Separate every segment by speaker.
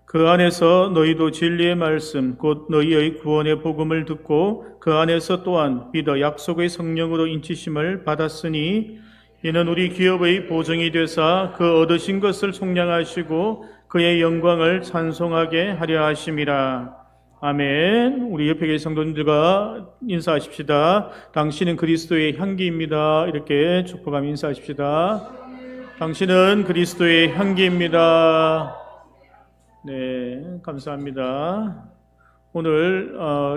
Speaker 1: 그 안에서 너희도 진리의 말씀 곧 너희의 구원의 복음을 듣고 그 안에서 또한 믿어 약속의 성령으로 인치심을 받았으니 이는 우리 기업의 보증이 되사 그 얻으신 것을 속량하시고 그의 영광을 찬송하게 하려 하심이라. 아멘. 우리 옆에 계신 성도님들과 인사하십시다. 당신은 그리스도의 향기입니다. 이렇게 축복하며 인사하십시다. 당신은 그리스도의 향기입니다. 네, 감사합니다. 오늘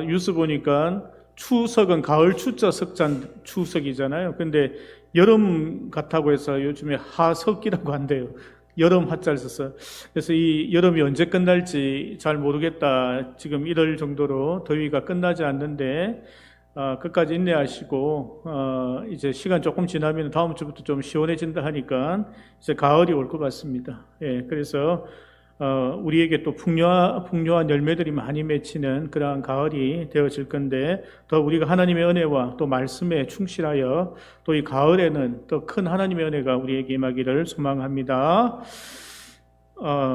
Speaker 1: 뉴스 보니까 추석은 가을 추자 석잔 추석이잖아요. 근데 여름 같다고 해서 요즘에 하석이라고 한대요. 여름 하자를 써서. 그래서 이 여름이 언제 끝날지 잘 모르겠다. 지금 1월 정도로 더위가 끝나지 않는데 끝까지 인내하시고 이제 시간 조금 지나면 다음 주부터 좀 시원해진다 하니까 이제 가을이 올 것 같습니다. 예, 그래서 우리에게 또 풍요한 열매들이 많이 맺히는 그러한 가을이 되어질 건데 더 우리가 하나님의 은혜와 또 말씀에 충실하여 또 이 가을에는 더 큰 하나님의 은혜가 우리에게 임하기를 소망합니다.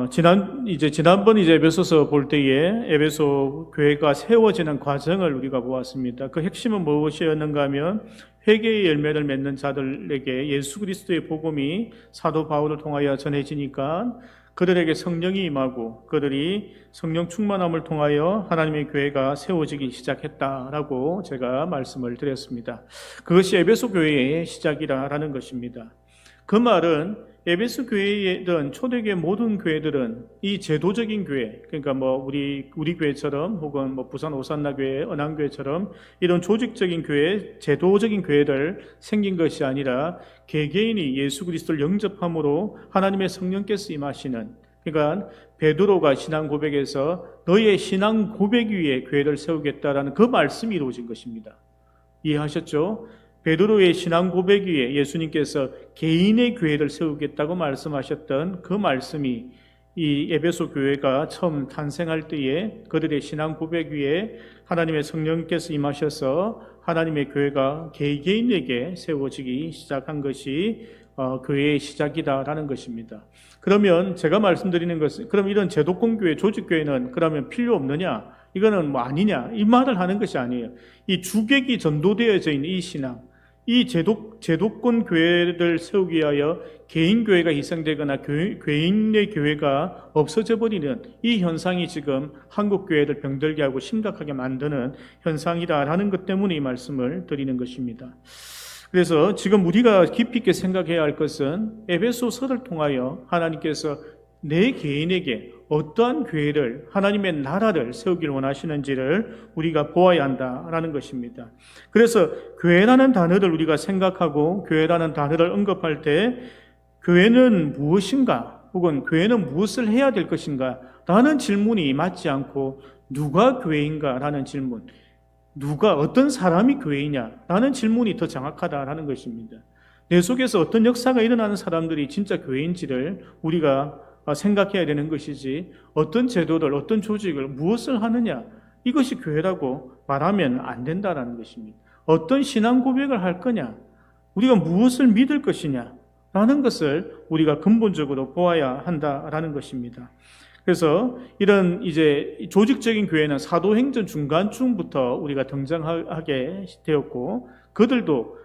Speaker 1: 지난번 에베소서 볼 때에 에베소 교회가 세워지는 과정을 우리가 보았습니다. 그 핵심은 무엇이었는가 하면 회개의 열매를 맺는 자들에게 예수 그리스도의 복음이 사도 바울을 통하여 전해지니까 그들에게 성령이 임하고 그들이 성령 충만함을 통하여 하나님의 교회가 세워지기 시작했다라고 제가 말씀을 드렸습니다. 그것이 에베소 교회의 시작이라는 것입니다. 그 말은 에베소 교회든 초대교회 모든 교회들은 이 제도적인 교회, 그러니까 우리 교회처럼 혹은 부산 오산나 교회, 언양교회처럼 이런 조직적인 교회, 제도적인 교회들 생긴 것이 아니라 개개인이 예수 그리스도를 영접함으로 하나님의 성령께서 임하시는, 그러니까 베드로가 신앙 고백에서 너의 신앙 고백 위에 교회를 세우겠다라는 그 말씀이 이루어진 것입니다. 이해하셨죠? 베드로의 신앙 고백 위에 예수님께서 개인의 교회를 세우겠다고 말씀하셨던 그 말씀이 이 에베소 교회가 처음 탄생할 때에 그들의 신앙 고백 위에 하나님의 성령께서 임하셔서 하나님의 교회가 개개인에게 세워지기 시작한 것이 교회의 시작이다라는 것입니다. 그러면 제가 말씀드리는 것은 그럼 이런 제도권 교회, 조직 교회는 그러면 필요 없느냐? 이거는 아니냐? 이 말을 하는 것이 아니에요. 이 주객이 전도되어져 있는 이 신앙, 이 제도권 교회를 세우기 위하여 개인 교회가 희생되거나 개인의 교회가 없어져 버리는 이 현상이 지금 한국 교회를 병들게 하고 심각하게 만드는 현상이다라는 것 때문에 이 말씀을 드리는 것입니다. 그래서 지금 우리가 깊이 있게 생각해야 할 것은 에베소서를 통하여 하나님께서 내 개인에게 어떠한 교회를, 하나님의 나라를 세우기를 원하시는지를 우리가 보아야 한다라는 것입니다. 그래서 교회라는 단어를 우리가 생각하고 교회라는 단어를 언급할 때 교회는 무엇인가 혹은 교회는 무엇을 해야 될 것인가 라는 질문이 맞지 않고 누가 교회인가 라는 질문, 누가 어떤 사람이 교회이냐 라는 질문이 더 정확하다라는 것입니다. 내 속에서 어떤 역사가 일어나는 사람들이 진짜 교회인지를 우리가 생각해야 되는 것이지 어떤 제도를, 어떤 조직을, 무엇을 하느냐 이것이 교회라고 말하면 안 된다라는 것입니다. 어떤 신앙 고백을 할 거냐, 우리가 무엇을 믿을 것이냐 라는 것을 우리가 근본적으로 보아야 한다라는 것입니다. 그래서 이런 이제 조직적인 교회는 사도행전 중간쯤부터 우리가 등장하게 되었고 그들도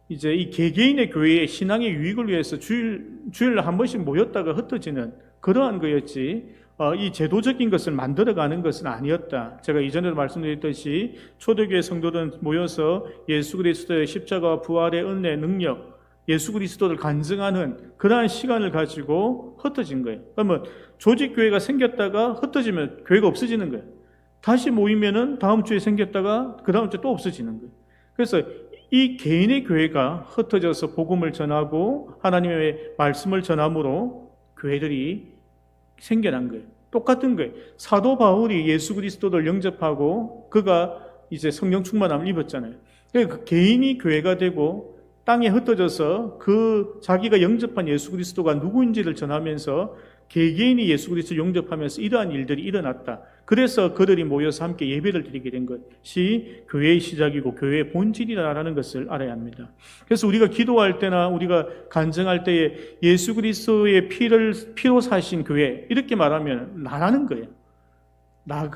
Speaker 1: 이제 이 개개인의 교회의 신앙의 유익을 위해서 주일날 한 번씩 모였다가 흩어지는 그러한 거였지 이 제도적인 것을 만들어가는 것은 아니었다. 제가 이전에도 말씀드렸듯이 초대교회 성도들은 모여서 예수 그리스도의 십자가와 부활의 은혜, 능력, 예수 그리스도를 간증하는 그러한 시간을 가지고 흩어진 거예요. 그러면 조직교회가 생겼다가 흩어지면 교회가 없어지는 거예요. 다시 모이면은 다음 주에 생겼다가 그 다음 주에 또 없어지는 거예요. 그래서 이 개인의 교회가 흩어져서 복음을 전하고 하나님의 말씀을 전함으로 교회들이 생겨난 거예요. 똑같은 거예요. 사도 바울이 예수 그리스도를 영접하고 그가 이제 성령 충만함을 입었잖아요. 그러니까 그 개인이 교회가 되고 땅에 흩어져서 그 자기가 영접한 예수 그리스도가 누구인지를 전하면서 개개인이 예수 그리스도 영접하면서 이러한 일들이 일어났다. 그래서 그들이 모여서 함께 예배를 드리게 된 것이 교회의 시작이고 교회의 본질이라는 것을 알아야 합니다. 그래서 우리가 기도할 때나 우리가 간증할 때에 예수 그리스도의 피로 사신 교회 이렇게 말하면 나라는 거예요.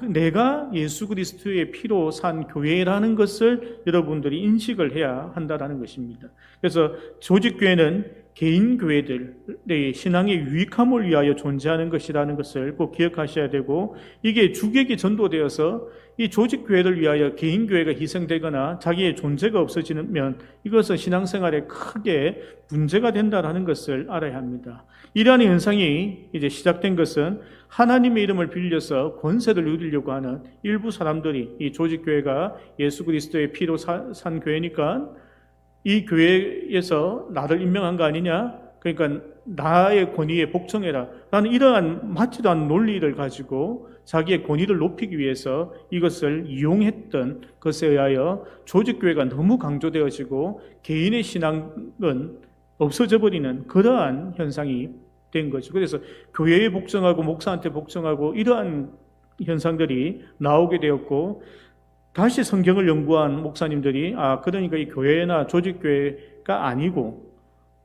Speaker 1: 내가 예수 그리스도의 피로 산 교회라는 것을 여러분들이 인식을 해야 한다는 것입니다. 그래서 조직교회는 개인 교회들의 신앙의 유익함을 위하여 존재하는 것이라는 것을 꼭 기억하셔야 되고, 이게 주객이 전도되어서 이 조직교회를 위하여 개인 교회가 희생되거나 자기의 존재가 없어지면 이것은 신앙생활에 크게 문제가 된다는 것을 알아야 합니다. 이러한 현상이 이제 시작된 것은 하나님의 이름을 빌려서 권세를 누리려고 하는 일부 사람들이, 이 조직교회가 예수 그리스도의 피로 산 교회니까 이 교회에서 나를 임명한 거 아니냐? 그러니까 나의 권위에 복종해라 라는 이러한 맞지도 않은 논리를 가지고 자기의 권위를 높이기 위해서 이것을 이용했던 것에 의하여 조직교회가 너무 강조되어지고 개인의 신앙은 없어져 버리는 그러한 현상이 된 거죠. 그래서 교회에 복종하고 목사한테 복종하고 이러한 현상들이 나오게 되었고, 다시 성경을 연구한 목사님들이 그러니까 이 교회나 조직교회가 아니고,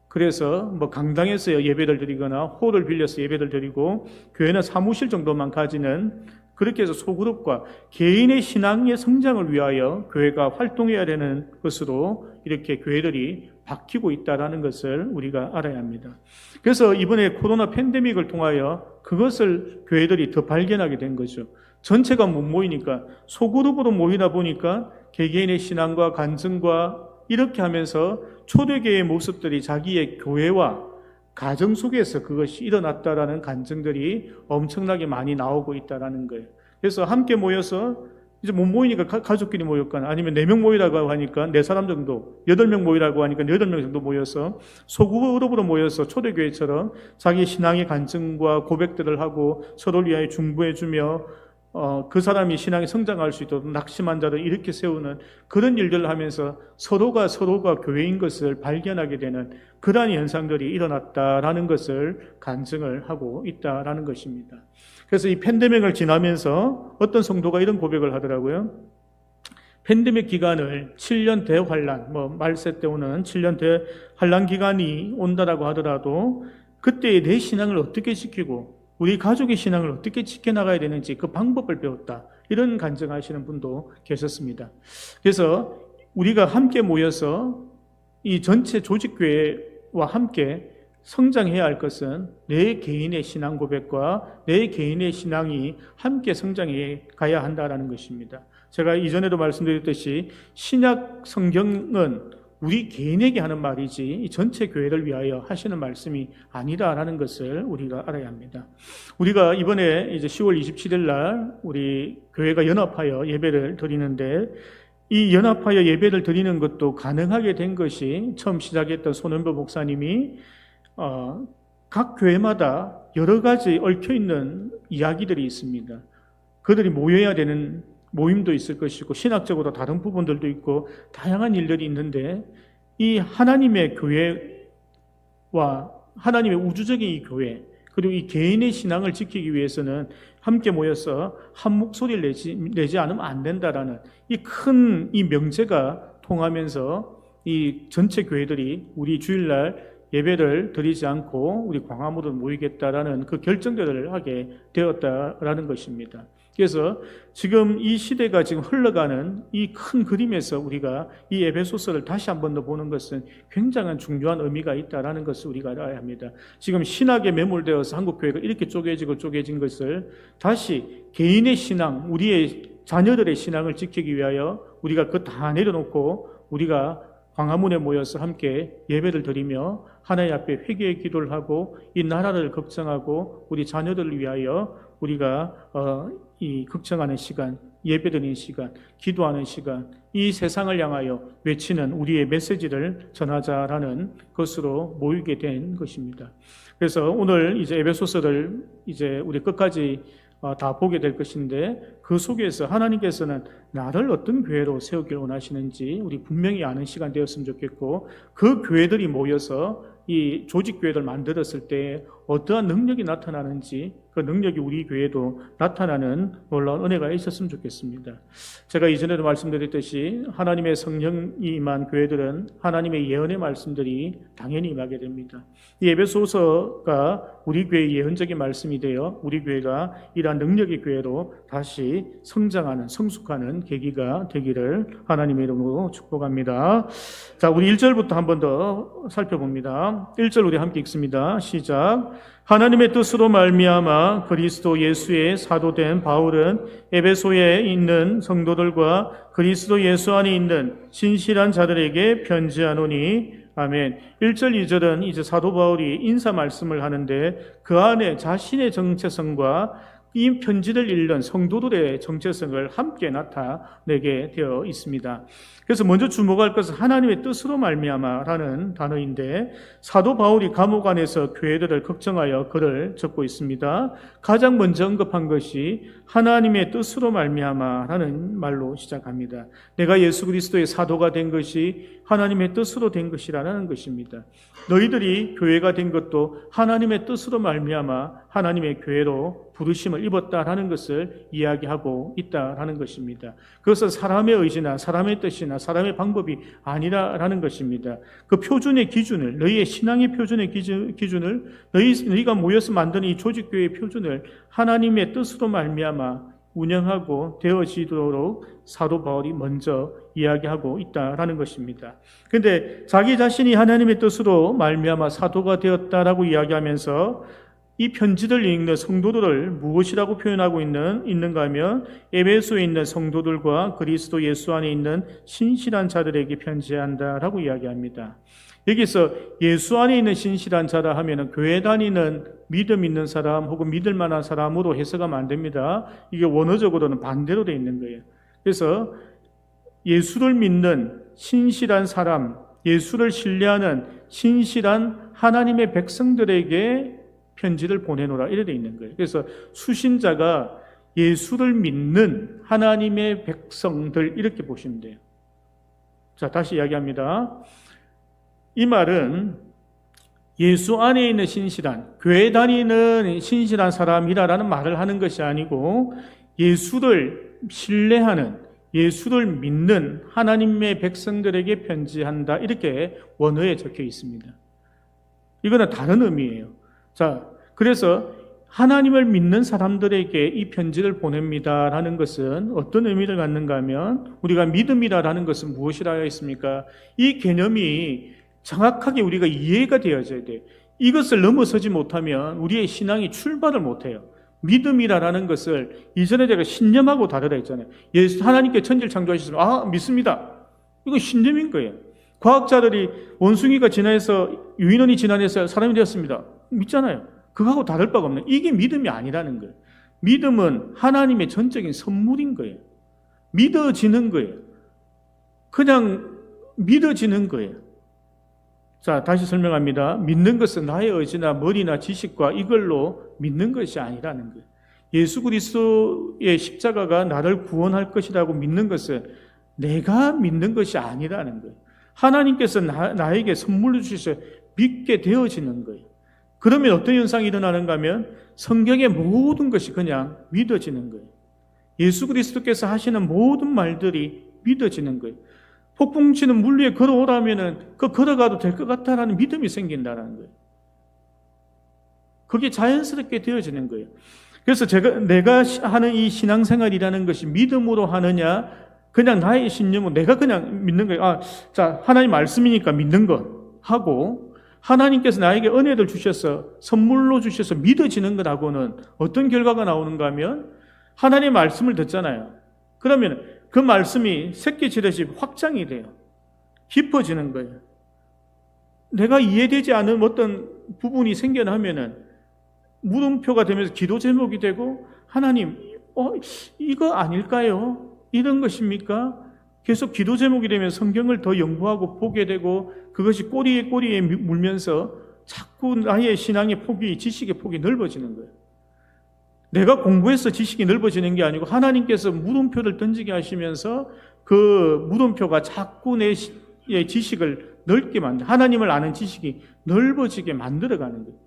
Speaker 1: 그래서 뭐 강당에서 예배를 드리거나 홀을 빌려서 예배를 드리고 교회는 사무실 정도만 가지는, 그렇게 해서 소그룹과 개인의 신앙의 성장을 위하여 교회가 활동해야 되는 것으로 이렇게 교회들이 바뀌고 있다는 것을 우리가 알아야 합니다. 그래서 이번에 코로나 팬데믹을 통하여 그것을 교회들이 더 발견하게 된 거죠. 전체가 못 모이니까 소그룹으로 모이다 보니까 개개인의 신앙과 간증과 이렇게 하면서 초대교회의 모습들이 자기의 교회와 가정 속에서 그것이 일어났다라는 간증들이 엄청나게 많이 나오고 있다라는 거예요. 그래서 함께 모여서 이제 못 모이니까 가족끼리 모였거나 아니면 4명 모이라고 하니까 4사람 정도, 8명 모이라고 하니까 8명 정도 모여서 소그룹으로 모여서 초대교회처럼 자기 신앙의 간증과 고백들을 하고 서로를 위하여 중보해주며 그 사람이 신앙에 성장할 수 있도록 낙심한 자를 일으켜 세우는 그런 일들을 하면서 서로가 교회인 것을 발견하게 되는 그러한 현상들이 일어났다라는 것을 간증을 하고 있다라는 것입니다. 그래서 이 팬데믹을 지나면서 어떤 성도가 이런 고백을 하더라고요. 팬데믹 기간을 7년 대환란, 말세 때 오는 7년 대환란 기간이 온다라고 하더라도 그때 내 신앙을 어떻게 지키고 우리 가족의 신앙을 어떻게 지켜나가야 되는지 그 방법을 배웠다. 이런 간증하시는 분도 계셨습니다. 그래서 우리가 함께 모여서 이 전체 조직교회와 함께 성장해야 할 것은 내 개인의 신앙 고백과 내 개인의 신앙이 함께 성장해 가야 한다는 것입니다. 제가 이전에도 말씀드렸듯이 신약 성경은 우리 개인에게 하는 말이지 이 전체 교회를 위하여 하시는 말씀이 아니다라는 것을 우리가 알아야 합니다. 우리가 이번에 이제 10월 27일 날 우리 교회가 연합하여 예배를 드리는데, 이 연합하여 예배를 드리는 것도 가능하게 된 것이 처음 시작했던 손은보 목사님이 각 교회마다 여러 가지 얽혀있는 이야기들이 있습니다. 그들이 모여야 되는 모임도 있을 것이고 신학적으로 다른 부분들도 있고 다양한 일들이 있는데, 이 하나님의 교회와 하나님의 우주적인 이 교회 그리고 이 개인의 신앙을 지키기 위해서는 함께 모여서 한 목소리를 내지 않으면 안 된다라는 이 큰 이 명제가 통하면서 이 전체 교회들이 우리 주일날 예배를 드리지 않고 우리 광화문으로 모이겠다라는 그 결정들을 하게 되었다라는 것입니다. 그래서 지금 이 시대가 지금 흘러가는 이 큰 그림에서 우리가 이 에베소서를 다시 한 번 더 보는 것은 굉장한 중요한 의미가 있다라는 것을 우리가 알아야 합니다. 지금 신학에 매몰되어서 한국교회가 이렇게 쪼개진 것을 다시 개인의 신앙, 우리의 자녀들의 신앙을 지키기 위하여 우리가 그거 다 내려놓고 우리가 광화문에 모여서 함께 예배를 드리며 하나님 앞에 회개의 기도를 하고 이 나라를 걱정하고 우리 자녀들을 위하여 우리가 이 걱정하는 시간, 예배드리는 시간, 기도하는 시간, 이 세상을 향하여 외치는 우리의 메시지를 전하자라는 것으로 모이게 된 것입니다. 그래서 오늘 이제 에베소서를 이제 우리 끝까지 다 보게 될 것인데, 그 속에서 하나님께서는 나를 어떤 교회로 세우길 원하시는지 우리 분명히 아는 시간 되었으면 좋겠고, 그 교회들이 모여서 이 조직교회를 만들었을 때 어떠한 능력이 나타나는지 그 능력이 우리 교회도 나타나는 놀라운 은혜가 있었으면 좋겠습니다. 제가 이전에도 말씀드렸듯이 하나님의 성령이 임한 교회들은 하나님의 예언의 말씀들이 당연히 임하게 됩니다. 이 에베소서가 우리 교회의 예언적인 말씀이 되어 우리 교회가 이러한 능력의 교회로 다시 성장하는 성숙하는 계기가 되기를 하나님의 이름으로 축복합니다. 자, 우리 1절부터 한 번 더 살펴봅니다. 1절 우리 함께 읽습니다. 시작. 하나님의 뜻으로 말미암아 그리스도 예수의 사도된 바울은 에베소에 있는 성도들과 그리스도 예수 안에 있는 신실한 자들에게 편지하노니 아멘. 1절, 2절은 이제 사도 바울이 인사 말씀을 하는데 그 안에 자신의 정체성과 이 편지를 읽는 성도들의 정체성을 함께 나타내게 되어 있습니다. 그래서 먼저 주목할 것은 하나님의 뜻으로 말미암아라는 단어인데 사도 바울이 감옥 안에서 교회들을 걱정하여 글을 적고 있습니다. 가장 먼저 언급한 것이 하나님의 뜻으로 말미암아라는 말로 시작합니다. 내가 예수 그리스도의 사도가 된 것이 하나님의 뜻으로 된 것이라는 것입니다. 너희들이 교회가 된 것도 하나님의 뜻으로 말미암아 하나님의 교회로 부르심을 입었다라는 것을 이야기하고 있다라는 것입니다. 그것은 사람의 의지나 사람의 뜻이나 사람의 방법이 아니라라는 것입니다. 그 표준의 기준을, 너희의 신앙의 표준의 기준을, 너희가 모여서 만드는 이 조직교회의 표준을 하나님의 뜻으로 말미암아 운영하고 되어지도록 사도 바울이 먼저 이야기하고 있다라는 것입니다. 그런데 자기 자신이 하나님의 뜻으로 말미암아 사도가 되었다라고 이야기하면서 이 편지를 읽는 성도들을 무엇이라고 표현하고 있는가 하면 에베소에 있는 성도들과 그리스도 예수 안에 있는 신실한 자들에게 편지한다라고 이야기합니다. 여기서 예수 안에 있는 신실한 자라 하면은 교회 다니는 믿음 있는 사람 혹은 믿을 만한 사람으로 해석하면 안 됩니다. 이게 원어적으로는 반대로 되어 있는 거예요. 그래서 예수를 믿는 신실한 사람, 예수를 신뢰하는 신실한 하나님의 백성들에게 편지를 보내노라 이래 되어 있는 거예요. 그래서 수신자가 예수를 믿는 하나님의 백성들 이렇게 보시면 돼요. 자, 다시 이야기합니다. 이 말은 예수 안에 있는 신실한, 교회 다니는 신실한 사람이라는 말을 하는 것이 아니고 예수를 신뢰하는, 예수를 믿는 하나님의 백성들에게 편지한다 이렇게 원어에 적혀 있습니다. 이거는 다른 의미예요. 자, 그래서 하나님을 믿는 사람들에게 이 편지를 보냅니다라는 것은 어떤 의미를 갖는가 하면 우리가 믿음이라는 것은 무엇이라 했습니까? 이 개념이 정확하게 우리가 이해가 되어져야 돼요. 이것을 넘어서지 못하면 우리의 신앙이 출발을 못해요. 믿음이라는 것을 이전에 제가 신념하고 다르다 했잖아요. 예수 하나님께 천지를 창조하셨으면 믿습니다. 이건 신념인 거예요. 과학자들이 원숭이가 진화해서 유인원이 진화해서 사람이 되었습니다. 믿잖아요. 그거하고 다를 바가 없는 이게 믿음이 아니라는 거예요. 믿음은 하나님의 전적인 선물인 거예요. 믿어지는 거예요. 그냥 믿어지는 거예요. 자, 다시 설명합니다. 믿는 것은 나의 의지나 머리나 지식과 이걸로 믿는 것이 아니라는 거예요. 예수 그리스도의 십자가가 나를 구원할 것이라고 믿는 것은 내가 믿는 것이 아니라는 거예요. 하나님께서 나에게 선물로 주셔서 믿게 되어지는 거예요. 그러면 어떤 현상이 일어나는가 하면 성경의 모든 것이 그냥 믿어지는 거예요. 예수 그리스도께서 하시는 모든 말들이 믿어지는 거예요. 폭풍 치는 물 위에 걸어오라면은 걸어가도 될 것 같다라는 믿음이 생긴다는 거예요. 그게 자연스럽게 되어지는 거예요. 그래서 내가 하는 이 신앙생활이라는 것이 믿음으로 하느냐, 그냥 나의 신념은 내가 그냥 믿는 거예요. 자, 하나님 말씀이니까 믿는 것 하고, 하나님께서 나에게 은혜를 주셔서 선물로 주셔서 믿어지는 것하고는 어떤 결과가 나오는가 하면 하나님의 말씀을 듣잖아요. 그러면 그 말씀이 새끼 지듯이 확장이 돼요. 깊어지는 거예요. 내가 이해되지 않은 어떤 부분이 생겨나면은 물음표가 되면서 기도 제목이 되고, 하나님, 이거 아닐까요? 이런 것입니까? 계속 기도 제목이 되면 성경을 더 연구하고 보게 되고, 그것이 꼬리에 물면서 자꾸 나의 신앙의 폭이, 지식의 폭이 넓어지는 거예요. 내가 공부해서 지식이 넓어지는 게 아니고 하나님께서 물음표를 던지게 하시면서 그 물음표가 자꾸 내 지식을 넓게 하나님을 아는 지식이 넓어지게 만들어가는 거예요.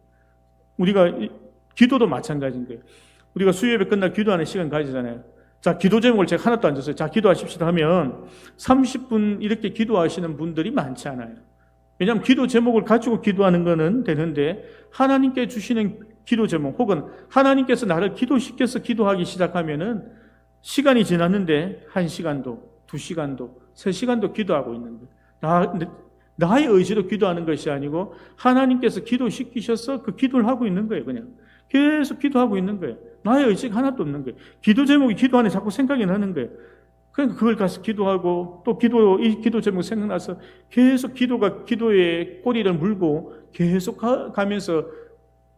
Speaker 1: 우리가 기도도 마찬가지인 거예요. 우리가 수요예배 끝나 기도하는 시간 가지잖아요. 자, 기도 제목을 제가 하나도 안 줬어요. 자, 기도하십시다 하면 30분 이렇게 기도하시는 분들이 많지 않아요. 왜냐하면 기도 제목을 가지고 기도하는 거는 되는데 하나님께 주시는 기도 제목 혹은 하나님께서 나를 기도시켜서 기도하기 시작하면은 시간이 지났는데 1시간도 2시간도 3시간도 기도하고 있는 거예요. 나의 의지로 기도하는 것이 아니고 하나님께서 기도시키셔서 그 기도를 하고 있는 거예요. 그냥 계속 기도하고 있는 거예요. 나의 의지가 하나도 없는 거예요. 기도 제목이 기도 안에 자꾸 생각이 나는 거예요. 그러니까 그걸 가서 기도하고 또 이 기도 제목 생각나서 계속 기도의 꼬리를 물고 계속 가면서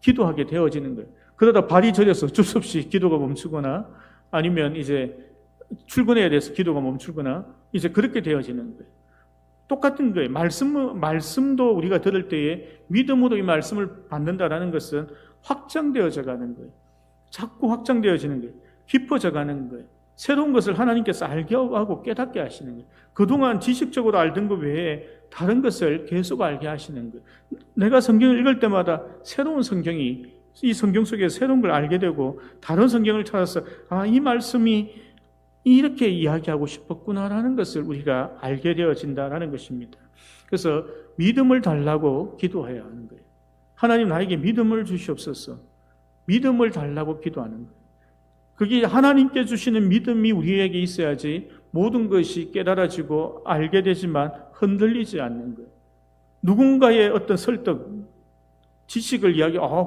Speaker 1: 기도하게 되어지는 거예요. 그러다 발이 저려서 어쩔 수 없이 기도가 멈추거나 아니면 이제 출근해야 돼서 기도가 멈추거나 이제 그렇게 되어지는 거예요. 똑같은 거예요. 말씀도 우리가 들을 때에 믿음으로 이 말씀을 받는다라는 것은 확장되어져 가는 거예요. 자꾸 확장되어지는 거예요. 깊어져 가는 거예요. 새로운 것을 하나님께서 알게 하고 깨닫게 하시는 거예요. 그동안 지식적으로 알던 것 외에 다른 것을 계속 알게 하시는 거예요. 내가 성경을 읽을 때마다 새로운 성경이 이 성경 속에 새로운 걸 알게 되고 다른 성경을 찾아서 이 말씀이 이렇게 이야기하고 싶었구나라는 것을 우리가 알게 되어진다라는 것입니다. 그래서 믿음을 달라고 기도해야 하는 거예요. 하나님 나에게 믿음을 주시옵소서. 믿음을 달라고 기도하는 거예요. 그게 하나님께 주시는 믿음이 우리에게 있어야지 모든 것이 깨달아지고 알게 되지만 흔들리지 않는 거예요. 누군가의 어떤 설득, 지식을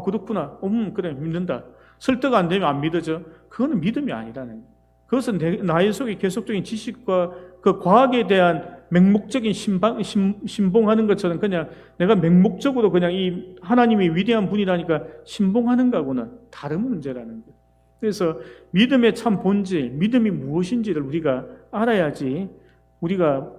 Speaker 1: 그렇구나. 그래, 믿는다. 설득 안 되면 안 믿어져. 그거는 믿음이 아니라는 거예요. 그것은 나의 속에 계속적인 지식과 그 과학에 대한 맹목적인 신봉하는 것처럼 그냥 내가 맹목적으로 그냥 이 하나님이 위대한 분이라니까 신봉하는 거하고는 다른 문제라는 거예요. 그래서 믿음의 참 본질, 믿음이 무엇인지를 우리가 알아야지 우리가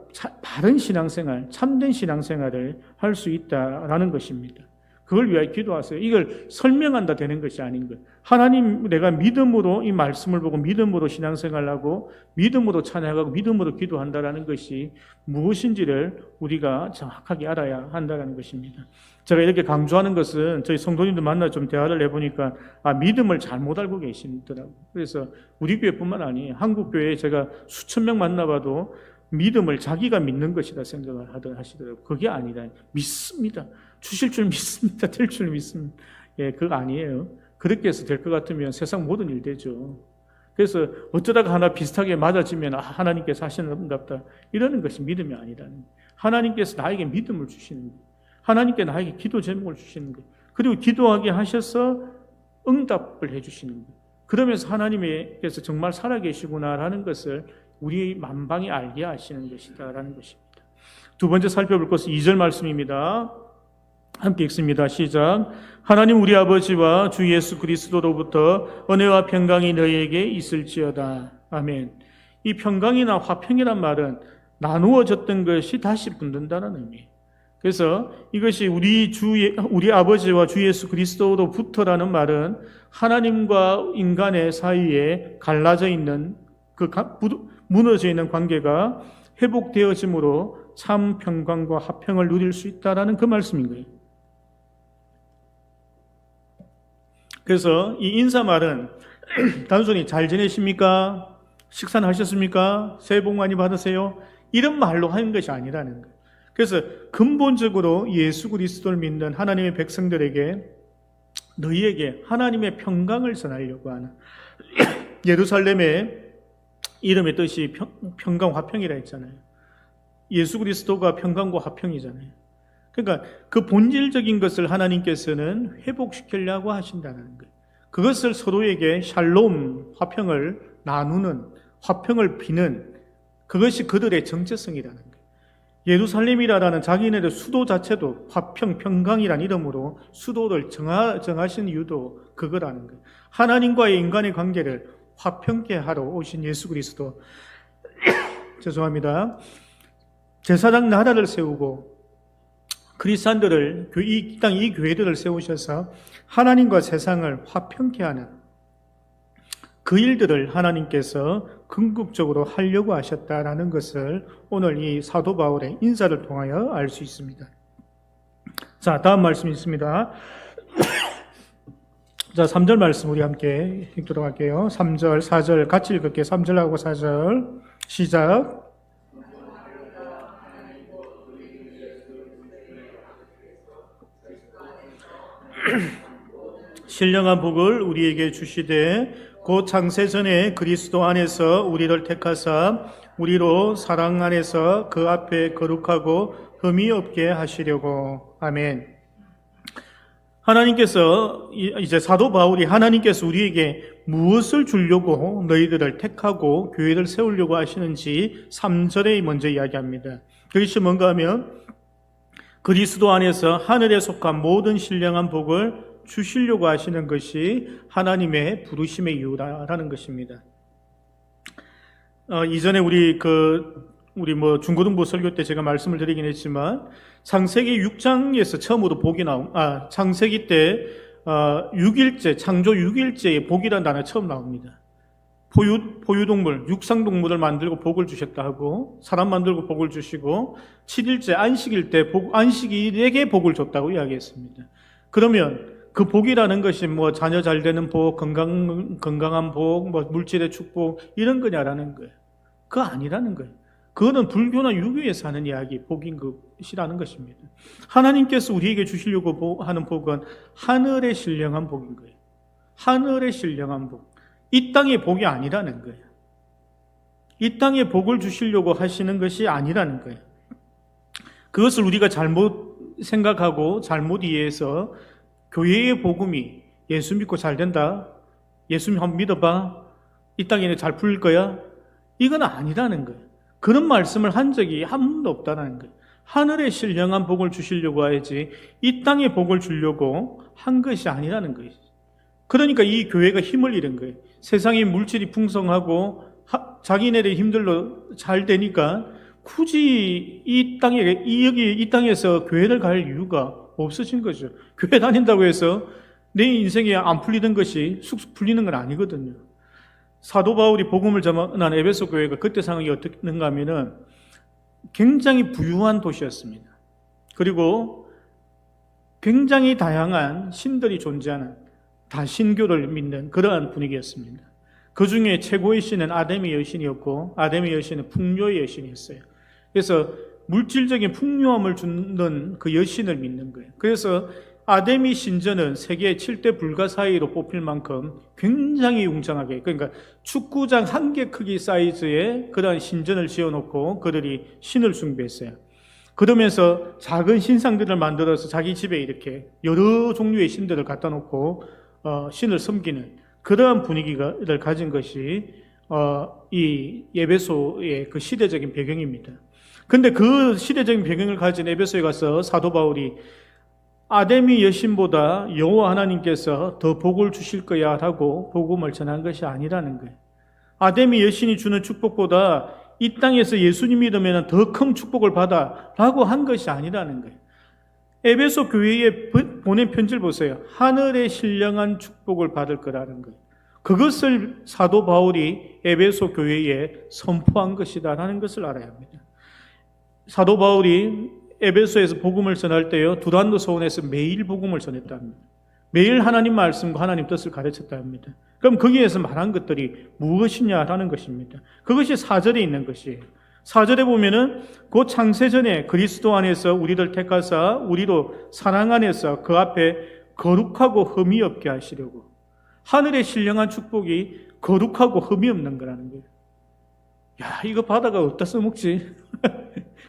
Speaker 1: 바른 신앙생활, 참된 신앙생활을 할 수 있다라는 것입니다. 그걸 위하여 기도하세요. 이걸 설명한다 되는 것이 아닌 거예요. 하나님, 내가 믿음으로 이 말씀을 보고 믿음으로 신앙생활하고 믿음으로 찬양하고 믿음으로 기도한다라는 것이 무엇인지를 우리가 정확하게 알아야 한다는 것입니다. 제가 이렇게 강조하는 것은 저희 성도님들 만나 좀 대화를 해보니까 믿음을 잘못 알고 계시더라고요. 그래서 우리 교회뿐만 아니에요. 한국 교회에 제가 수천 명 만나봐도 믿음을 자기가 믿는 것이다 생각을 하시더라고요. 그게 아니라 믿습니다. 주실 줄 믿습니다. 될 줄 믿습니다. 그거 아니에요. 그렇게 해서 될 것 같으면 세상 모든 일 되죠. 그래서 어쩌다가 하나 비슷하게 맞아지면 하나님께서 하시는갑다 이러는 것이 믿음이 아니라는 거예요. 하나님께서 나에게 믿음을 주시는 거예요. 하나님께 나에게 기도 제목을 주시는 거예요. 그리고 기도하게 하셔서 응답을 해주시는 거예요. 그러면서 하나님께서 정말 살아계시구나라는 것을 우리 만방에 알게 하시는 것이다라는 것입니다. 두 번째 살펴볼 것은 2절 말씀입니다. 함께 읽습니다. 시작. 하나님 우리 아버지와 주 예수 그리스도로부터 은혜와 평강이 너희에게 있을지어다. 아멘. 이 평강이나 화평이란 말은 나누어졌던 것이 다시 붙는다는 의미예요. 그래서 이것이 우리 아버지와 주 예수 그리스도로부터라는 말은 하나님과 인간의 사이에 갈라져 있는 무너져 있는 관계가 회복되어짐으로 참 평강과 화평을 누릴 수 있다라는 그 말씀인 거예요. 그래서 이 인사말은 단순히 잘 지내십니까? 식사는 하셨습니까? 새해 복 많이 받으세요? 이런 말로 하는 것이 아니라는 거예요. 그래서 근본적으로 예수 그리스도를 믿는 하나님의 백성들에게 너희에게 하나님의 평강을 전하려고 하는 예루살렘의 이름의 뜻이 평강 화평이라 했잖아요. 예수 그리스도가 평강과 화평이잖아요. 그러니까 그 본질적인 것을 하나님께서는 회복시키려고 하신다는 거예요. 그것을 서로에게 샬롬, 화평을 나누는, 화평을 비는 그것이 그들의 정체성이라는 거예요. 예루살렘이라는 자기네들 수도 자체도 화평, 평강이라는 이름으로 수도를 정하신 이유도 그거라는 거예요. 하나님과의 인간의 관계를 화평케 하러 오신 예수 그리스도 죄송합니다. 제사장 나라를 세우고 그리스도인들을 이 땅 이 교회들을 세우셔서 하나님과 세상을 화평케 하는 그 일들을 하나님께서 궁극적으로 하려고 하셨다라는 것을 오늘 이 사도 바울의 인사를 통하여 알 수 있습니다. 자, 다음 말씀이 있습니다. 자, 3절 말씀 우리 함께 읽도록 할게요. 3절, 4절 같이 읽을게요. 3절하고 4절 시작. 신령한 복을 우리에게 주시되 곧 창세전에 그리스도 안에서 우리를 택하사 우리로 사랑 안에서 그 앞에 거룩하고 흠이 없게 하시려고. 아멘. 하나님께서 이제 사도 바울이 하나님께서 우리에게 무엇을 주려고 너희들을 택하고 교회를 세우려고 하시는지 3절에 먼저 이야기합니다. 그것이 뭔가 하면 그리스도 안에서 하늘에 속한 모든 신령한 복을 주시려고 하시는 것이 하나님의 부르심의 이유라는 것입니다. 이전에 우리 중고등부 설교 때 제가 말씀을 드리긴 했지만 창세기 6장에서 처음으로 복이 창세기 때 6일째, 창조 6일째에 복이라는 단어가 처음 나옵니다. 포유동물, 육상동물을 만들고 복을 주셨다 하고 사람 만들고 복을 주시고 7일째 안식일 때 안식일에게 복을 줬다고 이야기했습니다. 그러면 그 복이라는 것이 자녀 잘 되는 복, 건강한 복, 물질의 축복 이런 거냐라는 거예요. 그거 아니라는 거예요. 그거는 불교나 유교에서 하는 이야기, 복인 것이라는 것입니다. 하나님께서 우리에게 주시려고 하는 복은 하늘의 신령한 복인 거예요. 하늘의 신령한 복. 이 땅의 복이 아니라는 거예요. 이 땅의 복을 주시려고 하시는 것이 아니라는 거예요. 그것을 우리가 잘못 생각하고 잘못 이해해서 교회의 복음이 예수 믿고 잘 된다, 예수 한번 믿어봐, 이 땅에 잘 풀릴 거야, 이건 아니라는 거예요. 그런 말씀을 한 적이 한 번도 없다는 거예요. 하늘의 신령한 복을 주시려고 하지 이 땅의 복을 주려고 한 것이 아니라는 거예요. 그러니까 이 교회가 힘을 잃은 거예요. 세상의 물질이 풍성하고 자기네들의 힘들로 잘 되니까 굳이 이 땅에서 교회를 갈 이유가 없어진 거죠. 교회 다닌다고 해서 내 인생에 안 풀리던 것이 쑥쑥 풀리는 건 아니거든요. 사도 바울이 복음을 전한 에베소 교회가 그때 상황이 어떻는가 하면은 굉장히 부유한 도시였습니다. 그리고 굉장히 다양한 신들이 존재하는 다신교를 믿는 그러한 분위기였습니다. 그 중에 최고의 신은 아데미 여신이었고 아데미 여신은 풍요의 여신이었어요. 그래서 물질적인 풍요함을 주는 그 여신을 믿는 거예요. 그래서 아데미 신전은 세계 7대 불가 사이로 뽑힐 만큼 굉장히 웅장하게, 그러니까 축구장 1개 크기 사이즈의 그러한 신전을 지어놓고 그들이 신을 숭배했어요. 그러면서 작은 신상들을 만들어서 자기 집에 이렇게 여러 종류의 신들을 갖다 놓고 신을 섬기는 그러한 분위기를 가진 것이 이 에베소의 그 시대적인 배경입니다. 근데 그 시대적인 배경을 가진 에베소에 가서 사도 바울이 아데미 여신보다 여호와 하나님께서 더 복을 주실 거야 라고 복음을 전한 것이 아니라는 거예요. 아데미 여신이 주는 축복보다 이 땅에서 예수님 믿으면 더 큰 축복을 받아 라고 한 것이 아니라는 거예요. 에베소 교회에 보낸 편지를 보세요. 하늘의 신령한 축복을 받을 거라는 거예요. 그것을 사도 바울이 에베소 교회에 선포한 것이다라는 것을 알아야 합니다. 사도 바울이 에베소에서 복음을 전할 때요, 두란노 소원에서 매일 복음을 전했다 합니다. 매일 하나님 말씀과 하나님 뜻을 가르쳤다 합니다. 그럼 거기에서 말한 것들이 무엇이냐라는 것입니다. 그것이 4절에 있는 것이에요. 4절에 보면은 곧 창세전에 그리스도 안에서 우리를 택하사 우리로 사랑 안에서 그 앞에 거룩하고 흠이 없게 하시려고. 하늘의 신령한 축복이 거룩하고 흠이 없는 거라는 거예요. 야, 이거 바다가 어디다 써먹지?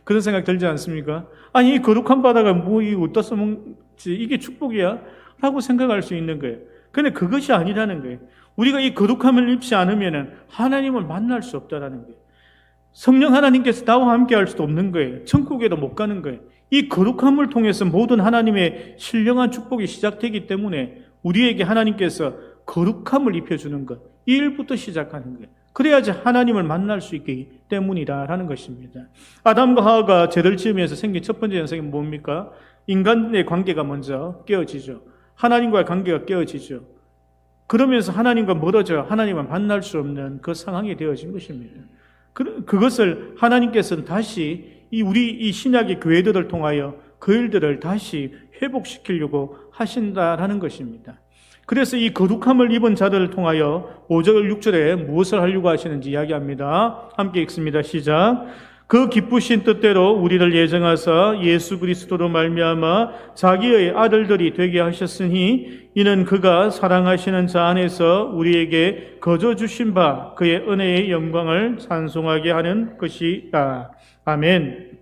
Speaker 1: 그런 생각 들지 않습니까? 아니, 이 거룩한 바다가 이거 어디다 써먹지? 이게 축복이야? 라고 생각할 수 있는 거예요. 근데 그것이 아니라는 거예요. 우리가 이 거룩함을 입지 않으면 하나님을 만날 수 없다라는 거예요. 성령 하나님께서 나와 함께 할 수도 없는 거예요. 천국에도 못 가는 거예요. 이 거룩함을 통해서 모든 하나님의 신령한 축복이 시작되기 때문에 우리에게 하나님께서 거룩함을 입혀주는 것, 이 일부터 시작하는 거예요. 그래야지 하나님을 만날 수 있기 때문이라는 것입니다. 아담과 하와가 죄를 지으면서 생긴 첫 번째 현상이 뭡니까? 인간의 관계가 먼저 깨어지죠. 하나님과의 관계가 깨어지죠. 그러면서 하나님과 멀어져 하나님과 만날 수 없는 그 상황이 되어진 것입니다. 그것을 하나님께서는 다시 우리 이 신약의 교회들을 통하여 그 일들을 다시 회복시키려고 하신다라는 것입니다. 그래서 이 거룩함을 입은 자들을 통하여 5절 6절에 무엇을 하려고 하시는지 이야기합니다. 함께 읽습니다. 시작. 그 기쁘신 뜻대로 우리를 예정하사 예수 그리스도로 말미암아 자기의 아들들이 되게 하셨으니 이는 그가 사랑하시는 자 안에서 우리에게 거저 주신 바 그의 은혜의 영광을 찬송하게 하는 것이다. 아멘.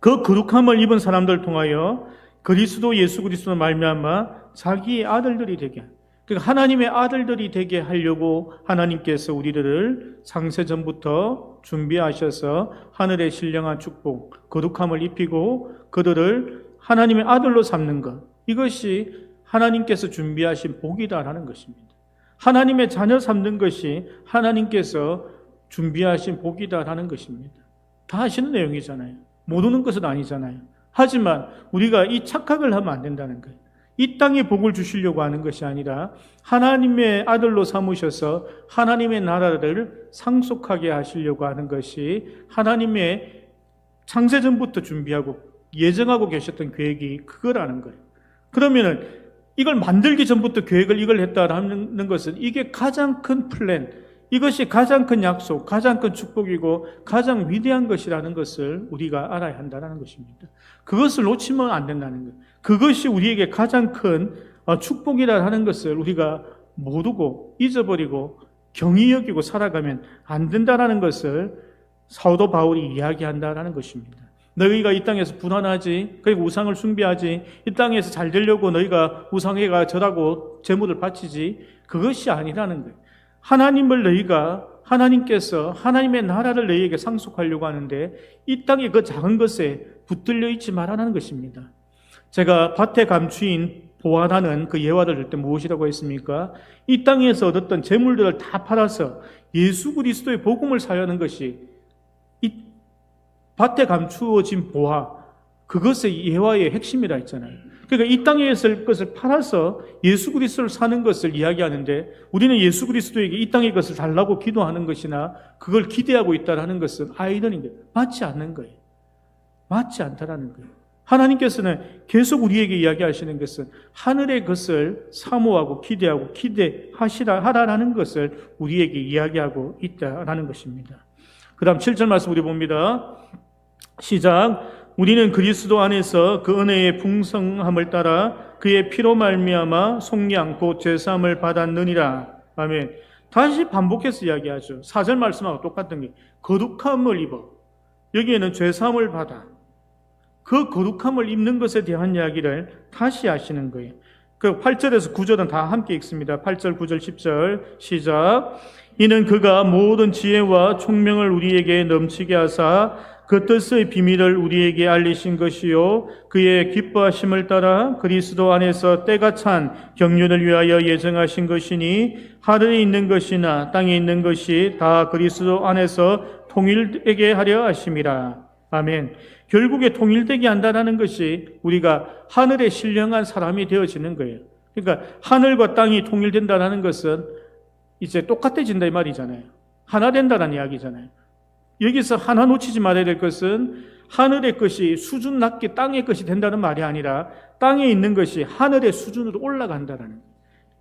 Speaker 1: 그 거룩함을 입은 사람들을 통하여 그리스도 예수 그리스도로 말미암아 자기의 아들들이 되게, 그러니까 하나님의 아들들이 되게 하려고 하나님께서 우리들을 창세전부터 준비하셔서 하늘의 신령한 축복, 거룩함을 입히고 그들을 하나님의 아들로 삼는 것, 이것이 하나님께서 준비하신 복이다라는 것입니다. 하나님의 자녀 삼는 것이 하나님께서 준비하신 복이다라는 것입니다. 다 아시는 내용이잖아요. 모르는 것은 아니잖아요. 하지만 우리가 이 착각을 하면 안 된다는 거예요. 이 땅에 복을 주시려고 하는 것이 아니라 하나님의 아들로 삼으셔서 하나님의 나라를 상속하게 하시려고 하는 것이 하나님의 창세전부터 준비하고 예정하고 계셨던 계획이 그거라는 거예요. 그러면은 이걸 만들기 전부터 계획을 이걸 했다라는 것은 이게 가장 큰 플랜, 이것이 가장 큰 약속, 가장 큰 축복이고 가장 위대한 것이라는 것을 우리가 알아야 한다는 것입니다. 그것을 놓치면 안 된다는 거예요. 그것이 우리에게 가장 큰 축복이라는 것을 우리가 모르고 잊어버리고 경히 여기고 살아가면 안 된다는 것을 사도 바울이 이야기한다는 것입니다. 너희가 이 땅에서 불안하지, 그리고 우상을 숭배하지, 이 땅에서 잘 되려고 너희가 우상에가 절하고 제물을 바치지, 그것이 아니라는 거예요. 하나님께서 하나님의 나라를 너희에게 상속하려고 하는데 이 땅의 그 작은 것에 붙들려 있지 말라는 것입니다. 제가 밭의 감추인 보아라는 그 예화를 들 때 무엇이라고 했습니까? 이 땅에서 얻었던 재물들을 다 팔아서 예수 그리스도의 복음을 사려는 것이 이 밭에 감추어진 보아, 그것의 예화의 핵심이라 했잖아요. 그러니까 이 땅에 있을 것을 팔아서 예수 그리스도를 사는 것을 이야기하는데 우리는 예수 그리스도에게 이 땅의 것을 달라고 기도하는 것이나 그걸 기대하고 있다는 것은 아이러니인 거예요. 맞지 않는 거예요. 맞지 않다라는 거예요. 하나님께서는 계속 우리에게 이야기하시는 것은 하늘의 것을 사모하고 기대하고 하라라는 것을 우리에게 이야기하고 있다라는 것입니다. 그 다음 7절 말씀 우리 봅니다. 시작. 우리는 그리스도 안에서 그 은혜의 풍성함을 따라 그의 피로 말미암아 속량 곧 제사함을 받았느니라. 아멘. 다시 반복해서 이야기하죠. 4절 말씀하고 똑같은 게 거룩함을 입어. 여기에는 제사함을 받아. 그 거룩함을 입는 것에 대한 이야기를 다시 하시는 거예요. 그 8절에서 9절은 다 함께 읽습니다. 8절, 9절, 10절 시작. 이는 그가 모든 지혜와 총명을 우리에게 넘치게 하사 그 뜻의 비밀을 우리에게 알리신 것이요 그의 기뻐하심을 따라 그리스도 안에서 때가 찬 경륜을 위하여 예정하신 것이니 하늘에 있는 것이나 땅에 있는 것이 다 그리스도 안에서 통일되게 하려 하심이라. 아멘. 결국에 통일되게 한다는 것이 우리가 하늘의 신령한 사람이 되어지는 거예요. 그러니까 하늘과 땅이 통일된다는 것은 이제 똑같아진다 이 말이잖아요. 하나 된다는 이야기잖아요. 여기서 하나 놓치지 말아야 될 것은 하늘의 것이 수준 낮게 땅의 것이 된다는 말이 아니라 땅에 있는 것이 하늘의 수준으로 올라간다는 거예요.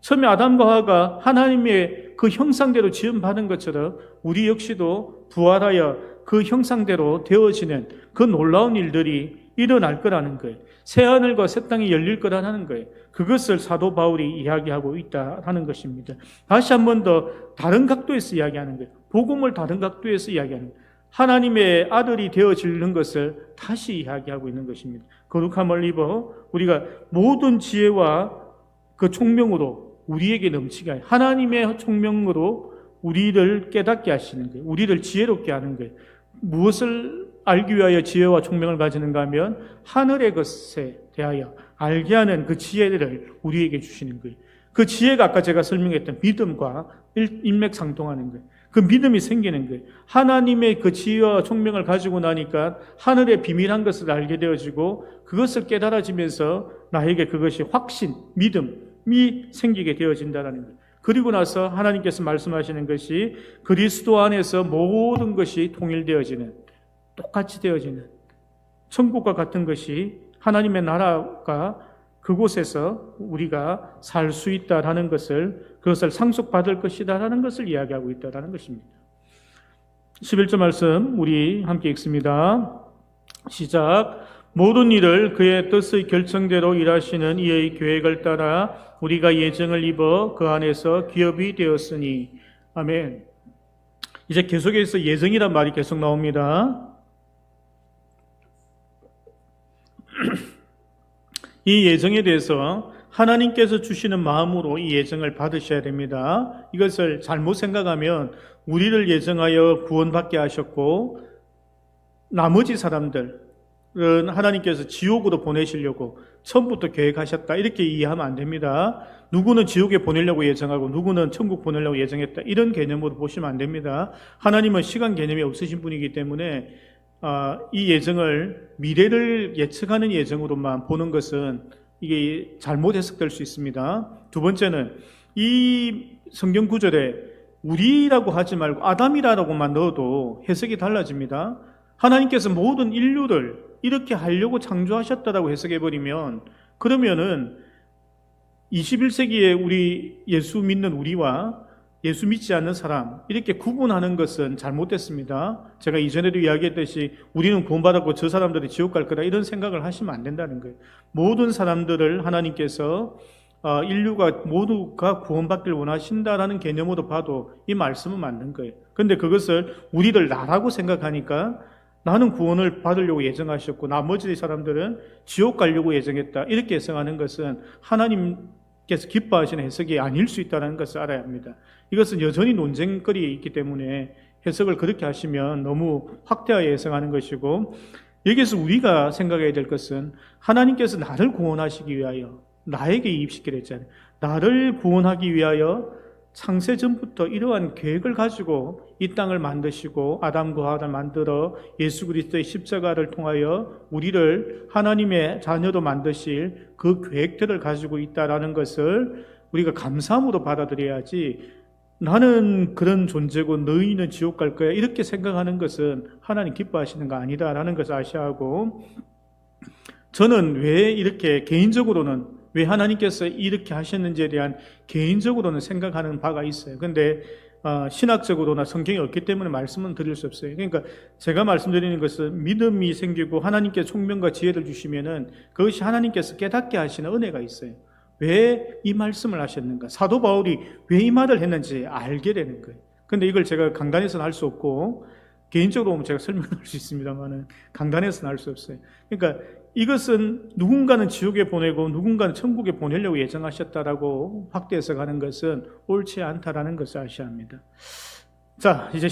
Speaker 1: 처음에 아담과 하와가 하나님의 그 형상대로 지음받은 것처럼 우리 역시도 부활하여 그 형상대로 되어지는 그 놀라운 일들이 일어날 거라는 거예요. 새하늘과 새 땅이 열릴 거라는 거예요. 그것을 사도 바울이 이야기하고 있다는 것입니다. 다시 한 번 더 다른 각도에서 이야기하는 거예요. 복음을 다른 각도에서 이야기하는 거예요. 하나님의 아들이 되어지는 것을 다시 이야기하고 있는 것입니다. 거룩함을 입어 우리가 모든 지혜와 그 총명으로 우리에게 넘치게 하여 하나님의 총명으로 우리를 깨닫게 하시는 거예요. 우리를 지혜롭게 하는 거예요. 무엇을 알기 위하여 지혜와 총명을 가지는가 하면 하늘의 것에 대하여 알게 하는 그 지혜를 우리에게 주시는 거예요. 그 지혜가 아까 제가 설명했던 믿음과 일맥상통하는 거예요. 그 믿음이 생기는 거예요. 하나님의 그 지혜와 총명을 가지고 나니까 하늘의 비밀한 것을 알게 되어지고 그것을 깨달아지면서 나에게 그것이 확신, 믿음이 생기게 되어진다는 거예요. 그리고 나서 하나님께서 말씀하시는 것이 그리스도 안에서 모든 것이 통일되어지는, 똑같이 되어지는 천국과 같은 것이 하나님의 나라가 그곳에서 우리가 살 수 있다라는 것을, 그것을 상속받을 것이다라는 것을 이야기하고 있다라는 것입니다. 11절 말씀 우리 함께 읽습니다. 시작. 모든 일을 그의 뜻의 결정대로 일하시는 이의 계획을 따라 우리가 예정을 입어 그 안에서 기업이 되었으니. 아멘. 이제 계속해서 예정이란 말이 계속 나옵니다. 이 예정에 대해서 하나님께서 주시는 마음으로 이 예정을 받으셔야 됩니다. 이것을 잘못 생각하면 우리를 예정하여 구원받게 하셨고 나머지 사람들은 하나님께서 지옥으로 보내시려고 처음부터 계획하셨다, 이렇게 이해하면 안 됩니다. 누구는 지옥에 보내려고 예정하고 누구는 천국 보내려고 예정했다, 이런 개념으로 보시면 안 됩니다. 하나님은 시간 개념이 없으신 분이기 때문에 이 예정을 미래를 예측하는 예정으로만 보는 것은 이게 잘못 해석될 수 있습니다. 두 번째는 이 성경 구절에 우리라고 하지 말고 아담이라고만 넣어도 해석이 달라집니다. 하나님께서 모든 인류를 이렇게 하려고 창조하셨다라고 해석해버리면, 그러면은 21세기에 우리 예수 믿는 우리와 예수 믿지 않는 사람, 이렇게 구분하는 것은 잘못됐습니다. 제가 이전에도 이야기했듯이 우리는 구원받았고 저 사람들이 지옥 갈 거다, 이런 생각을 하시면 안 된다는 거예요. 모든 사람들을 하나님께서 인류가 모두가 구원받길 원하신다라는 개념으로 봐도 이 말씀은 맞는 거예요. 그런데 그것을 우리를 나라고 생각하니까 나는 구원을 받으려고 예정하셨고 나머지 사람들은 지옥 가려고 예정했다, 이렇게 해석하는 것은 하나님께서 기뻐하시는 해석이 아닐 수 있다는 것을 알아야 합니다. 이것은 여전히 논쟁거리에 있기 때문에 해석을 그렇게 하시면 너무 확대하여 해석하는 것이고, 여기에서 우리가 생각해야 될 것은 하나님께서 나를 구원하시기 위하여 나에게 이입시키려 했잖아요. 나를 구원하기 위하여 창세전부터 이러한 계획을 가지고 이 땅을 만드시고 아담과 하와를 만들어 예수 그리스도의 십자가를 통하여 우리를 하나님의 자녀로 만드실 그 계획들을 가지고 있다라는 것을 우리가 감사함으로 받아들여야지, 나는 그런 존재고 너희는 지옥 갈 거야, 이렇게 생각하는 것은 하나님 기뻐하시는 거 아니다라는 것을 아셔야 하고, 저는 왜 이렇게 개인적으로는 왜 하나님께서 이렇게 하셨는지에 대한 개인적으로는 생각하는 바가 있어요. 그런데 신학적으로나 성경이 없기 때문에 말씀은 드릴 수 없어요. 그러니까 제가 말씀드리는 것은 믿음이 생기고 하나님께 총명과 지혜를 주시면은 그것이 하나님께서 깨닫게 하시는 은혜가 있어요. 왜 이 말씀을 하셨는가, 사도 바울이 왜 이 말을 했는지 알게 되는 거예요. 그런데 이걸 제가 강단에서는 할 수 없고 개인적으로 보면 제가 설명할 수 있습니다만은 강단에서는 할 수 없어요. 그러니까 이것은 누군가는 지옥에 보내고 누군가는 천국에 보내려고 예정하셨다라고 확대 해석하는 것은 옳지 않다라는 것을 아셔야 합니다. 자, 이제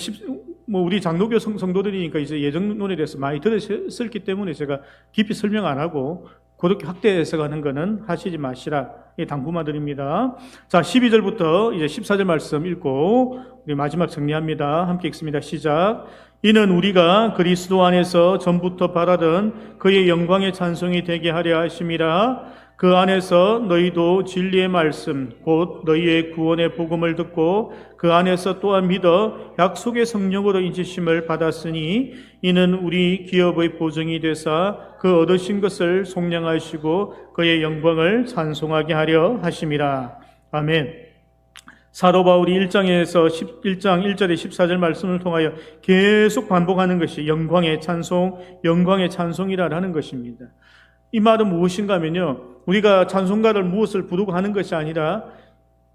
Speaker 1: 우리 장로교 성도들이니까 이제 예정론에 대해서 많이 들으셨기 때문에 제가 깊이 설명 안 하고 그렇게 확대 해석하는 것은 하시지 마시라, 당부만 드립니다. 자, 12절부터 이제 14절 말씀 읽고 우리 마지막 정리합니다. 함께 읽습니다. 시작. 이는 우리가 그리스도 안에서 전부터 바라던 그의 영광의 찬송이 되게 하려 하심이라. 그 안에서 너희도 진리의 말씀 곧 너희의 구원의 복음을 듣고 그 안에서 또한 믿어 약속의 성령으로 인치심을 받았으니 이는 우리 기업의 보증이 되사 그 얻으신 것을 속량하시고 그의 영광을 찬송하게 하려 하심이라. 아멘. 사도 바울이 1장에서 1장 1절에 14절 말씀을 통하여 계속 반복하는 것이 영광의 찬송, 영광의 찬송이라는 것입니다. 이 말은 무엇인가 하면요, 우리가 찬송가를 무엇을 부르고 하는 것이 아니라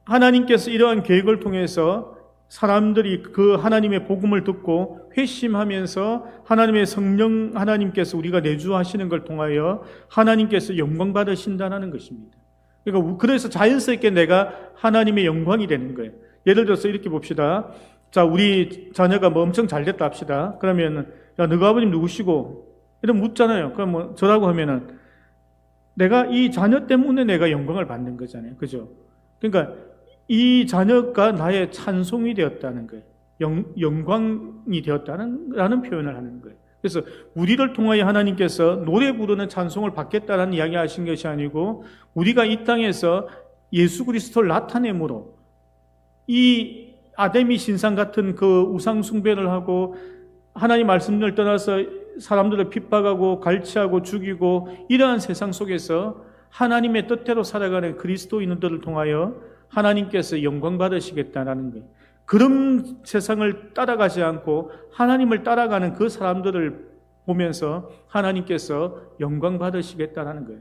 Speaker 1: 하나님께서 이러한 계획을 통해서 사람들이 그 하나님의 복음을 듣고 회심하면서 하나님의 성령, 하나님께서 우리가 내주하시는 걸 통하여 하나님께서 영광 받으신다는 것입니다. 그러니까 그래서 자연스럽게 내가 하나님의 영광이 되는 거예요. 예를 들어서 이렇게 봅시다. 자, 우리 자녀가 뭐 엄청 잘 됐다 합시다. 그러면 야, 너가 아버님 누구시고? 이런 묻잖아요. 그럼 뭐 저라고 하면은 내가 이 자녀 때문에 내가 영광을 받는 거잖아요. 그죠? 그러니까 이 자녀가 나의 찬송이 되었다는 거예요. 영광이 되었다는 표현을 하는 거예요. 그래서 우리를 통하여 하나님께서 노래 부르는 찬송을 받겠다라는 이야기 하신 것이 아니고 우리가 이 땅에서 예수 그리스도를 나타내므로 이 아데미 신상 같은 그 우상 숭배를 하고 하나님 말씀을 떠나서 사람들을 핍박하고 갈취하고 죽이고 이러한 세상 속에서 하나님의 뜻대로 살아가는 그리스도인들을 통하여 하나님께서 영광 받으시겠다라는 거예요. 그런 세상을 따라가지 않고 하나님을 따라가는 그 사람들을 보면서 하나님께서 영광 받으시겠다라는 거예요.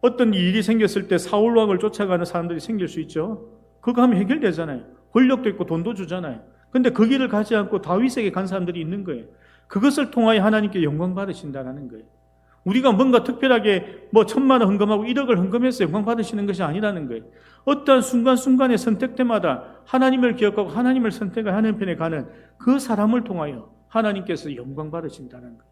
Speaker 1: 어떤 일이 생겼을 때 사울 왕을 쫓아가는 사람들이 생길 수 있죠. 그거 하면 해결되잖아요. 권력도 있고 돈도 주잖아요. 근데 그 길을 가지 않고 다윗에게 간 사람들이 있는 거예요. 그것을 통하여 하나님께 영광 받으신다는 거예요. 우리가 뭔가 특별하게 1,000만 원 헌금하고 1억을 헌금해서 영광 받으시는 것이 아니라는 거예요. 어떠한 순간순간의 선택 때마다 하나님을 기억하고 하나님을 선택하는 편에 가는 그 사람을 통하여 하나님께서 영광 받으신다는 거예요.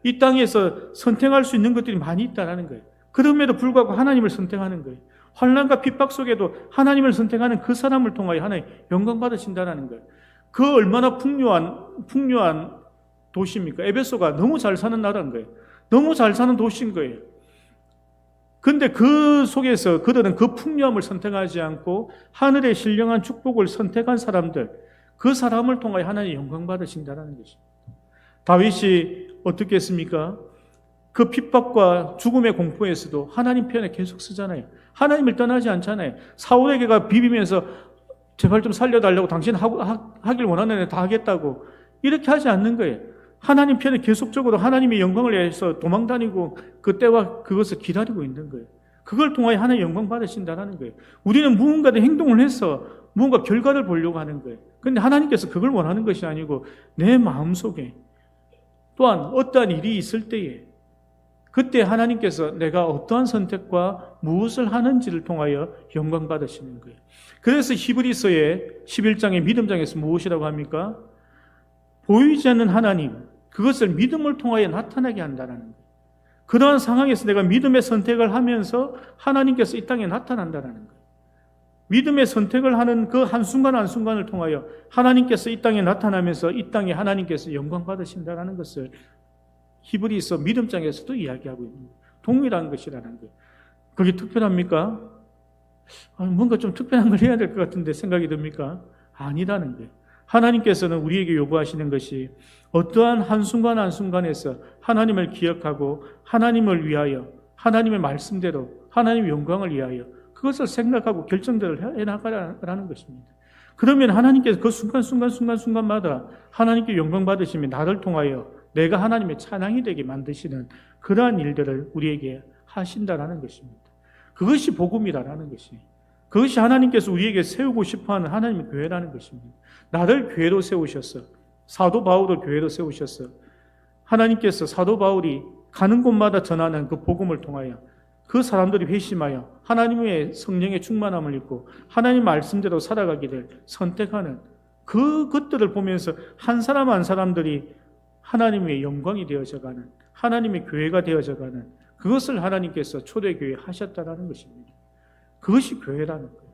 Speaker 1: 이 땅에서 선택할 수 있는 것들이 많이 있다는 거예요. 그럼에도 불구하고 하나님을 선택하는 거예요. 환난과 핍박 속에도 하나님을 선택하는 그 사람을 통하여 하나님 영광 받으신다는 거예요. 그 얼마나 풍요한 도시입니까? 에베소가 너무 잘 사는 나라인 거예요. 너무 잘 사는 도시인 거예요. 근데 그 속에서 그들은 그 풍요함을 선택하지 않고 하늘의 신령한 축복을 선택한 사람들, 그 사람을 통하여 하나님 영광 받으신다는 것입니다. 다윗이 어떻게 했습니까? 그 핍박과 죽음의 공포에서도 하나님 편에 계속 쓰잖아요. 하나님을 떠나지 않잖아요. 사울에게가 비비면서 제발 좀 살려달라고 당신 하길 원하는 애 다 하겠다고 이렇게 하지 않는 거예요. 하나님 편에 계속적으로 하나님의 영광을 위해서 도망다니고 그 때와 그것을 기다리고 있는 거예요. 그걸 통하여 하나님 영광 받으신다는 거예요. 우리는 무언가의 행동을 해서 무언가 결과를 보려고 하는 거예요. 그런데 하나님께서 그걸 원하는 것이 아니고 내 마음속에 또한 어떠한 일이 있을 때에 그때 하나님께서 내가 어떠한 선택과 무엇을 하는지를 통하여 영광 받으시는 거예요. 그래서 히브리서의 11장의 믿음장에서 무엇이라고 합니까? 보이지 않는 하나님, 그것을 믿음을 통하여 나타나게 한다는 거예요. 그러한 상황에서 내가 믿음의 선택을 하면서 하나님께서 이 땅에 나타난다는 거예요. 믿음의 선택을 하는 그 한순간 한순간을 통하여 하나님께서 이 땅에 나타나면서 이 땅에 하나님께서 영광 받으신다는 것을 히브리서 믿음장에서도 이야기하고 있는 거예요. 동일한 것이라는 거예요. 그게 특별합니까? 뭔가 좀 특별한 걸 해야 될 것 같은데 생각이 듭니까? 아니라는 거예요. 하나님께서는 우리에게 요구하시는 것이 어떠한 한순간 한순간에서 하나님을 기억하고 하나님을 위하여 하나님의 말씀대로 하나님의 영광을 위하여 그것을 생각하고 결정들을 해나가라는 것입니다. 그러면 하나님께서 그 순간마다 하나님께 영광 받으시며 나를 통하여 내가 하나님의 찬양이 되게 만드시는 그러한 일들을 우리에게 하신다라는 것입니다. 그것이 복음이라는 것이, 그것이 하나님께서 우리에게 세우고 싶어하는 하나님의 교회라는 것입니다. 나를 교회로 세우셨어. 사도 바울을 교회로 세우셨어. 하나님께서 사도 바울이 가는 곳마다 전하는 그 복음을 통하여 그 사람들이 회심하여 하나님의 성령의 충만함을 입고 하나님 말씀대로 살아가기를 선택하는 그것들을 보면서 한 사람 한 사람들이 하나님의 영광이 되어져가는 하나님의 교회가 되어져가는 그것을 하나님께서 초대교회 하셨다라는 것입니다. 그것이 교회라는 거예요.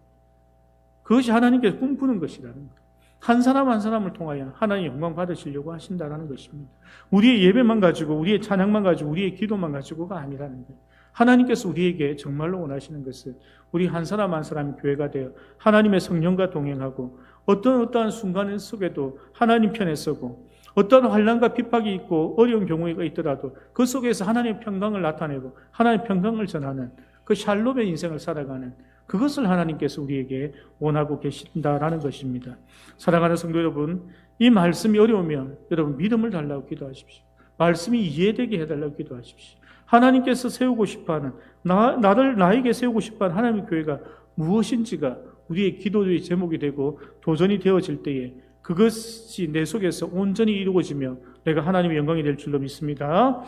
Speaker 1: 그것이 하나님께서 꿈꾸는 것이라는 거예요. 한 사람 한 사람을 통하여 하나님 영광 받으시려고 하신다는 것입니다. 우리의 예배만 가지고 우리의 찬양만 가지고 우리의 기도만 가지고가 아니라는 거예요. 하나님께서 우리에게 정말로 원하시는 것은 우리 한 사람 한 사람이 교회가 되어 하나님의 성령과 동행하고 어떠한 순간 속에도 하나님 편에 서고 어떤 환난과 핍박이 있고 어려운 경우가 있더라도 그 속에서 하나님의 평강을 나타내고 하나님의 평강을 전하는 그 샬롬의 인생을 살아가는 그것을 하나님께서 우리에게 원하고 계신다라는 것입니다. 사랑하는 성도 여러분, 이 말씀이 어려우면 여러분 믿음을 달라고 기도하십시오. 말씀이 이해되게 해달라고 기도하십시오. 하나님께서 세우고 싶어하는 나에게 세우고 싶어하는 하나님의 교회가 무엇인지가 우리의 기도의 제목이 되고 도전이 되어질 때에 그것이 내 속에서 온전히 이루어지며 내가 하나님의 영광이 될 줄로 믿습니다.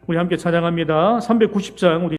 Speaker 1: 우리 함께 찬양합니다. 390장 우리